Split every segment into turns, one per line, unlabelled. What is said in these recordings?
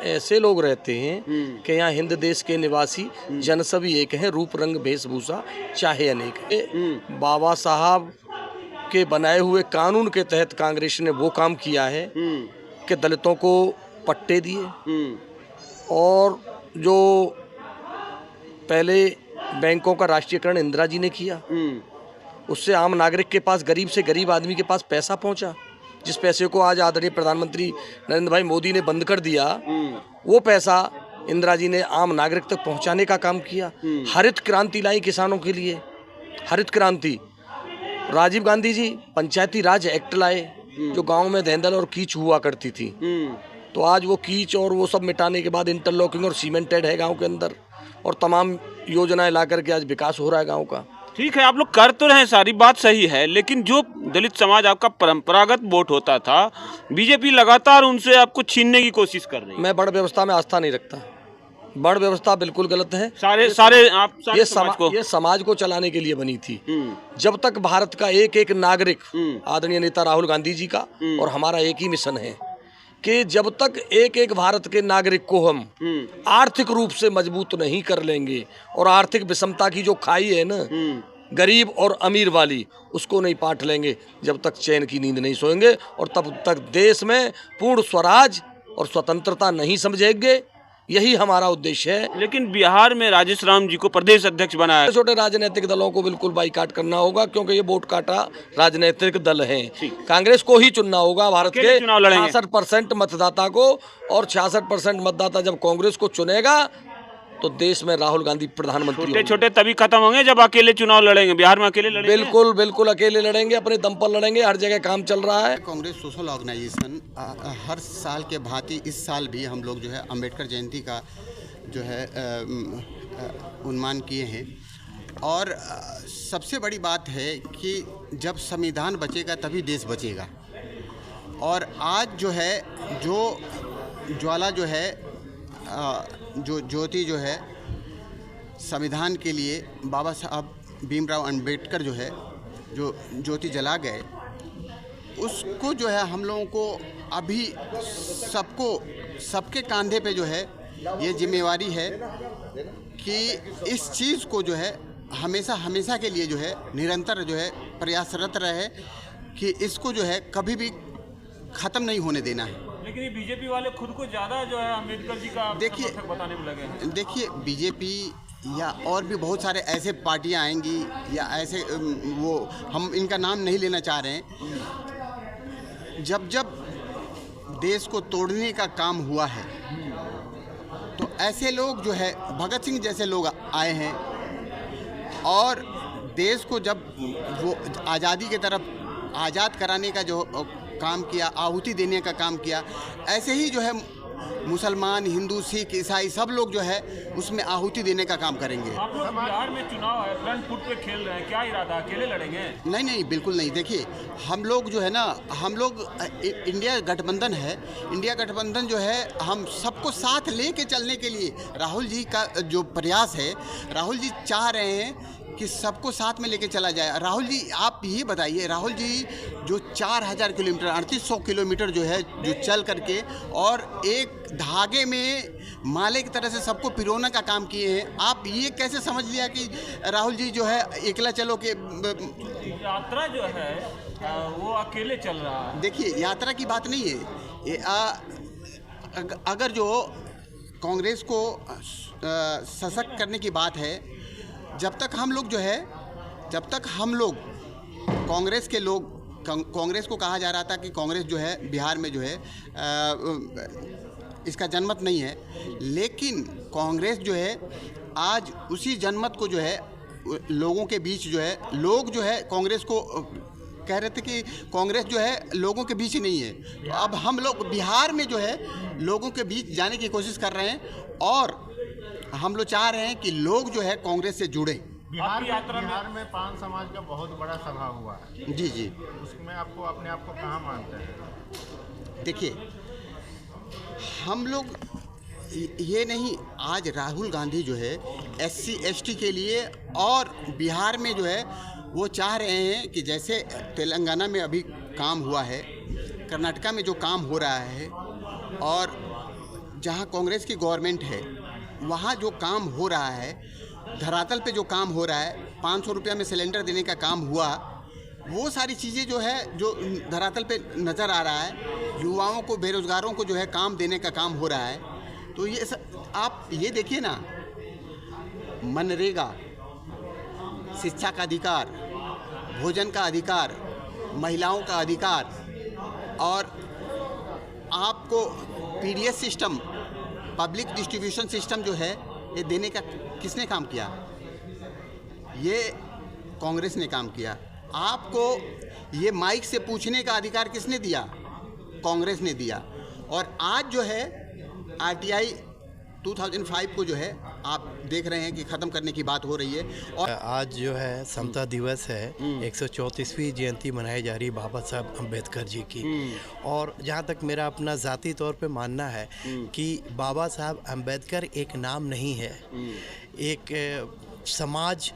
ऐसे लोग रहते हैं कि यहाँ हिंद देश के निवासी जन सभी एक हैं, रूप रंग वेशभूषा चाहे अनेक है। बाबा साहब के बनाए हुए कानून के तहत कांग्रेस ने वो काम किया है कि दलितों को पट्टे दिए, और जो पहले बैंकों का राष्ट्रीयकरण इंदिरा जी ने किया, उससे आम नागरिक के पास, गरीब से गरीब आदमी के पास पैसा पहुंचा। जिस पैसे को आज आदरणीय प्रधानमंत्री नरेंद्र भाई मोदी ने बंद कर दिया, वो पैसा इंदिरा जी ने आम नागरिक तक पहुंचाने का काम किया। हरित क्रांति लाई किसानों के लिए, हरित क्रांति। राजीव गांधी जी पंचायती राज एक्ट लाए, जो गांव में धैंदल और कीच हुआ करती थी, तो आज वो कीच और वो सब मिटाने के बाद इंटरलॉकिंग और सीमेंटेड है गांव के अंदर, और तमाम योजनाएं ला करके आज विकास हो रहा है गांव का।
ठीक है, आप लोग कर तो रहे हैं, सारी बात सही है, लेकिन जो दलित समाज आपका परंपरागत वोट होता था, बीजेपी लगातार उनसे आपको छीनने की कोशिश कर रही है।
मैं बड़ व्यवस्था में आस्था नहीं रखता, बड़ व्यवस्था बिल्कुल गलत है।
ये
समाज को चलाने के लिए बनी थी। जब तक भारत का एक एक नागरिक, आदरणीय नेता राहुल गांधी जी का और हमारा एक ही मिशन है कि जब तक एक एक भारत के नागरिक को हम आर्थिक रूप से मजबूत नहीं कर लेंगे, और आर्थिक विषमता की जो खाई है ना, गरीब और अमीर वाली, उसको नहीं पाट लेंगे, जब तक चैन की नींद नहीं सोएंगे, और तब तक देश में पूर्ण स्वराज और स्वतंत्रता नहीं समझेंगे। यही हमारा उद्देश्य है।
लेकिन बिहार में राजेश राम जी को प्रदेश अध्यक्ष बनाया।
छोटे राजनीतिक दलों को बिल्कुल बाईकाट करना होगा, क्योंकि ये वोट काटा राजनीतिक दल हैं। कांग्रेस को ही चुनना होगा। भारत के 66% मतदाता को, और 66% मतदाता जब कांग्रेस को चुनेगा तो देश में राहुल गांधी प्रधानमंत्री।
छोटे छोटे तभी खत्म होंगे जब अकेले चुनाव लड़ेंगे। बिहार में अकेले लड़ेंगे?
बिल्कुल बिल्कुल अकेले लड़ेंगे, अपने दम पर लड़ेंगे। हर जगह काम चल रहा है।
कांग्रेस सोशल ऑर्गेनाइजेशन हर साल के भांति इस साल भी हम लोग जो है अम्बेडकर जयंती का जो है उन्मान किए हैं। और सबसे बड़ी बात है कि जब संविधान बचेगा तभी देश बचेगा। और आज जो है जो ज्वाला जो है जो ज्योति जो है संविधान के लिए बाबा साहब भीमराव अंबेडकर जो है जो ज्योति जला गए, उसको जो है हम लोगों को अभी सबके कंधे पे जो है ये जिम्मेवारी है कि इस चीज़ को जो है हमेशा के लिए जो है निरंतर जो है प्रयासरत रहे कि इसको जो है कभी भी ख़त्म नहीं होने देना है।
लेकिन ये बीजेपी वाले खुद को ज़्यादा जो है अम्बेडकर जी का समर्थक बताने में लगे हैं। देखिए,
बीजेपी या और भी बहुत सारे ऐसे पार्टियां आएंगी या ऐसे वो हम इनका नाम नहीं लेना चाह रहे हैं। जब देश को तोड़ने का काम हुआ है तो ऐसे लोग जो है भगत सिंह जैसे लोग आए हैं, और देश को जब वो आज़ादी की तरफ आज़ाद कराने का जो काम किया, आहुति देने का काम किया, ऐसे ही जो है मुसलमान, हिंदू, सिख, ईसाई सब लोग जो है उसमें आहुति देने का काम करेंगे।
आप लोग बिहार में चुनाव है, फ्रंट फुट पे खेल रहे हैं, क्या इरादा, अकेले लड़ेंगे?
नहीं, बिल्कुल नहीं। देखिए, हम लोग जो है ना, हम लोग इंडिया गठबंधन है। इंडिया गठबंधन जो है हम सबको साथ लेके चलने के लिए राहुल जी का जो प्रयास है, राहुल जी चाह रहे हैं कि सबको साथ में लेके चला जाए। राहुल जी, आप ये बताइए, राहुल जी जो 4000 किलोमीटर 3800 किलोमीटर जो है जो चल करके और एक धागे में माले की तरह से सबको पिरोने का काम किए हैं, आप ये कैसे समझ लिया कि राहुल जी जो है अकेला चलो के
यात्रा जो है वो अकेले चल रहा है?
देखिए, यात्रा की बात नहीं है। अगर जो कांग्रेस को सशक्त करने की बात है, जब तक हम लोग कांग्रेस के लोग, कांग्रेस को कहा जा रहा था कि कांग्रेस जो है बिहार में जो है इसका जनमत नहीं है, लेकिन कांग्रेस जो है आज उसी जनमत को जो है लोगों के बीच जो है, लोग जो है कांग्रेस को कह रहे थे कि कांग्रेस जो है लोगों के बीच ही नहीं है। तो अब हम लोग बिहार में जो है लोगों के बीच जाने की कोशिश कर रहे हैं, और हम लोग चाह रहे हैं कि लोग जो है कांग्रेस से जुड़े।
बिहार में पान समाज का बहुत बड़ा सभा हुआ है।
जी,
उसमें आपको अपने आप को कहाँ मानते हैं?
देखिए, हम लोग ये नहीं, आज राहुल गांधी जो है SC ST के लिए और बिहार में जो है वो चाह रहे हैं कि जैसे तेलंगाना में अभी काम हुआ है, कर्नाटका में जो काम हो रहा है, और जहाँ कांग्रेस की गवर्नमेंट है वहाँ जो काम हो रहा है, धरातल पे जो काम हो रहा है, 500 रुपया में सिलेंडर देने का काम हुआ, वो सारी चीज़ें जो है जो धरातल पे नज़र आ रहा है, युवाओं को, बेरोज़गारों को जो है काम देने का काम हो रहा है। तो ये आप ये देखिए ना, मनरेगा, शिक्षा का अधिकार, भोजन का अधिकार, महिलाओं का अधिकार, और आपको PDS system, public distribution system जो है ये देने का किसने काम किया? ये कांग्रेस ने काम किया। आपको ये माइक से पूछने का अधिकार किसने दिया? कांग्रेस ने दिया। और आज जो है आरटीआई 2005 को जो है आप देख रहे हैं कि ख़त्म करने की बात हो रही है। और
आज जो है समता दिवस है, 134वीं जयंती मनाई जा रही बाबा साहब अम्बेडकर जी की। और जहाँ तक मेरा अपना ज़ाती तौर पे मानना है कि बाबा साहब अम्बेडकर एक नाम नहीं है, एक समाज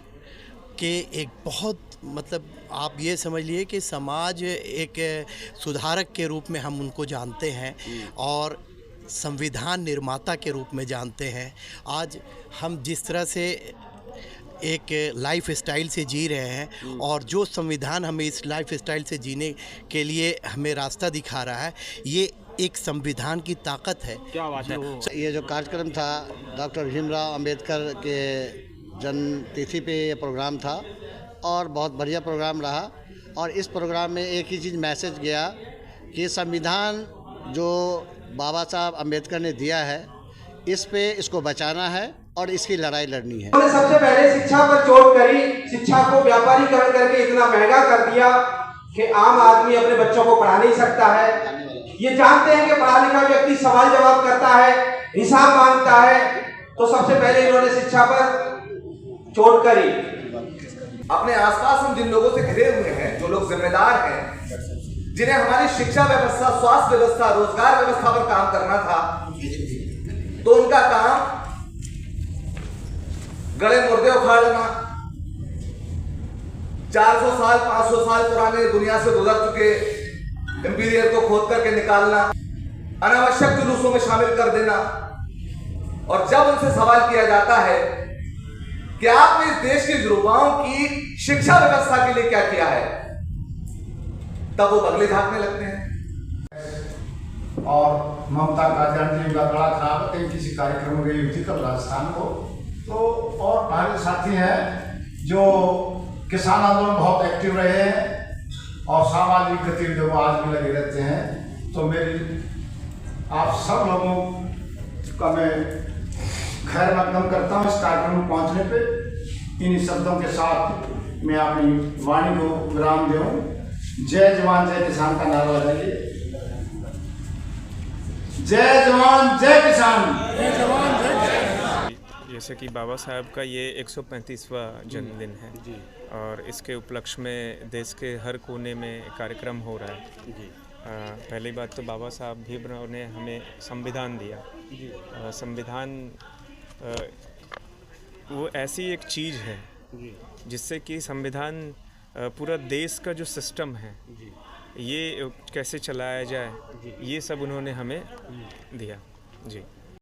के एक बहुत, मतलब आप ये समझ लिए कि समाज एक सुधारक के रूप में हम उनको जानते हैं और संविधान निर्माता के रूप में जानते हैं। आज हम जिस तरह से एक लाइफ स्टाइल से जी रहे हैं और जो संविधान हमें इस लाइफ स्टाइल से जीने के लिए हमें रास्ता दिखा रहा है, ये एक संविधान की ताकत है।
क्या बात है।
ये जो कार्यक्रम था डॉक्टर भीमराव अंबेडकर के जन्म तिथि पे ये प्रोग्राम था और बहुत बढ़िया प्रोग्राम रहा। और इस प्रोग्राम में एक ही चीज़ मैसेज गया कि संविधान जो बाबा साहब अम्बेडकर ने दिया है, इस पे इसको बचाना है और इसकी लड़ाई लड़नी है।
उन्होंने सबसे पहले शिक्षा पर चोट करी, शिक्षा को व्यापारीकरण करके इतना महंगा कर दिया कि आम आदमी अपने बच्चों को पढ़ा नहीं सकता है। ये जानते हैं कि पढ़ा लिखा व्यक्ति सवाल जवाब करता है, हिसाब मांगता है, तो सबसे पहले इन्होंने शिक्षा पर चोट करी।
अपने आसपास हम जिन लोगों से घिरे हुए हैं, जो लोग जिम्मेदार हैं, जिन्हें हमारी शिक्षा व्यवस्था, स्वास्थ्य व्यवस्था, रोजगार व्यवस्था पर काम करना था, तो उनका काम गड़े मुर्दे उखाड़ना, 400 साल 500 साल पुराने दुनिया से गुजर चुके इंपीरियल को खोद करके निकालना, अनावश्यक जुलूसों में शामिल कर देना। और जब उनसे सवाल किया जाता है कि आपने इस देश के युवाओं की शिक्षा व्यवस्था के लिए क्या किया है, तब वो बगले झांकने लगते हैं।
और ममता का जन्मदिन का बड़ा खराब है, किसी कार्यक्रम में गई थी कल राजस्थान को, तो और हमारे साथी हैं जो किसान आंदोलन बहुत एक्टिव रहे हैं और सामाजिक गतिविधियों में आज भी लगे रहते हैं। तो मेरी आप सब लोगों का मैं खैर मकदम करता हूँ इस कार्यक्रम में पहुँचने पे। इन शब्दों के साथ मैं अपनी वाणी को विराम दूँ। जय जवान जय किसान का नारा लगाइए। जय जवान जय किसान। जय जवान जय किसान।
जैसे कि बाबा साहब का ये 135वां जन्मदिन है और इसके उपलक्ष्य में देश के हर कोने में कार्यक्रम हो रहा है। पहली बात तो बाबा साहब भीमराव ने हमें संविधान दिया। संविधान वो ऐसी एक चीज़ है जिससे कि संविधान पूरा देश का जो सिस्टम है ये कैसे चलाया जाए, ये सब उन्होंने हमें दिया। जी।